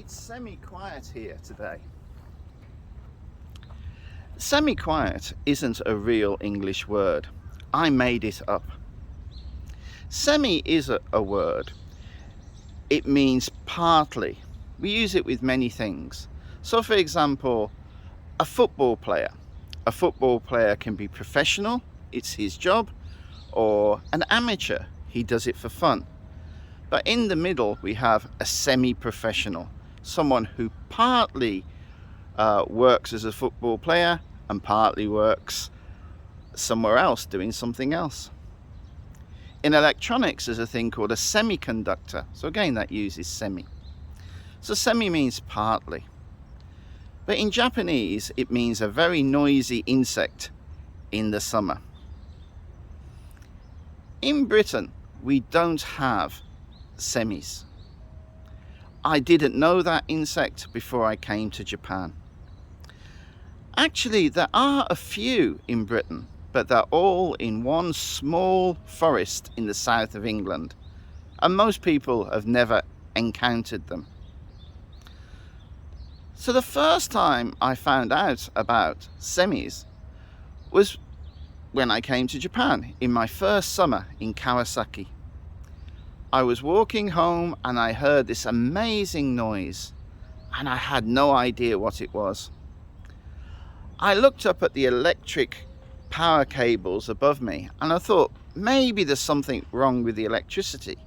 It's semi-quiet here today. Semi-quiet isn't a real English word. I made it up. Semi is a word. It means partly. We use it with many things. So for example, a football player. A football player can be professional, it's his job, or an amateur, he does it for fun. But in the middle we have a semi-professional, someone who partly works as a football player and partly works somewhere else doing something else. In electronics there's a thing called a semiconductor, so again that uses semi. So semi means partly. But in Japanese it means a very noisy insect in the summer. In Britain we don't have semis. I didn't know that insect before I came to Japan. Actually, there are a few in Britain, but they're all in one small forest in the south of England, and most people have never encountered them. So the first time I found out about semis was when I came to Japan in my first summer in Kawasaki. I was walking home and I heard this amazing noise and I had no idea what it was. I looked up at the electric power cables above me and I thought maybe there's something wrong with the electricity.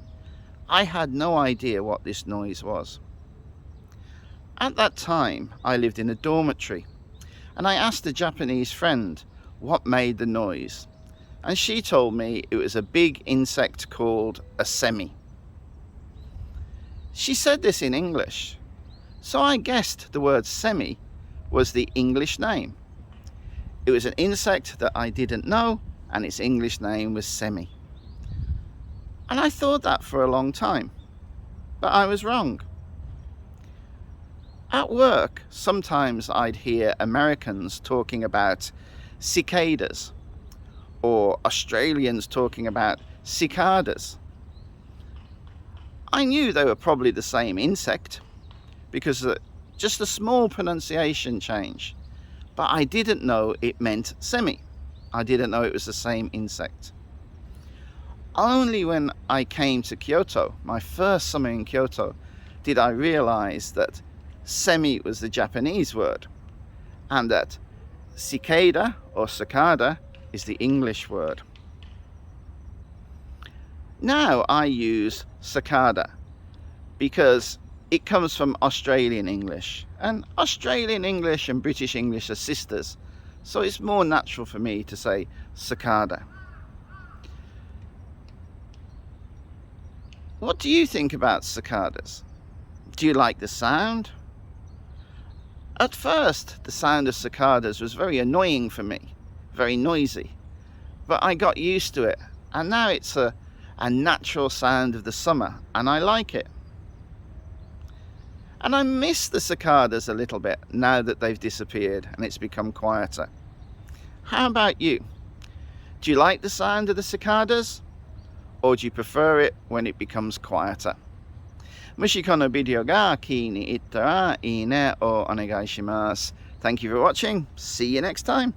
I had no idea what this noise was. At that time I lived in a dormitory and I asked a Japanese friend what made the noise, and she told me it was a big insect called a semi. She said this in English, so I guessed the word semi was the English name. It was an insect that I didn't know and its English name was semi. And I thought that for a long time, but I was wrong. At work, sometimes I'd hear Americans talking about cicadas or Australians talking about cicadas. I knew they were probably the same insect because just a small pronunciation change, but I didn't know it meant semi. I didn't know it was the same insect. Only when I came to Kyoto, my first summer in Kyoto, did I realize that semi was the Japanese word and that cicada or cicada is the English word. Now I use cicada because it comes from Australian English, and Australian English and British English are sisters, so it's more natural for me to say cicada. What do you think about cicadas? Do you like the sound? At first, the sound of cicadas was very annoying for me, very noisy, but I got used to it, and now it's a natural sound of the summer, and I like it. And I miss the cicadas a little bit now that they've disappeared and it's become quieter. How about you? Do you like the sound of the cicadas? Or do you prefer it when it becomes quieter? もしこのビデオが気に入ったらいいねをお願いします。Thank you for watching. See you next time.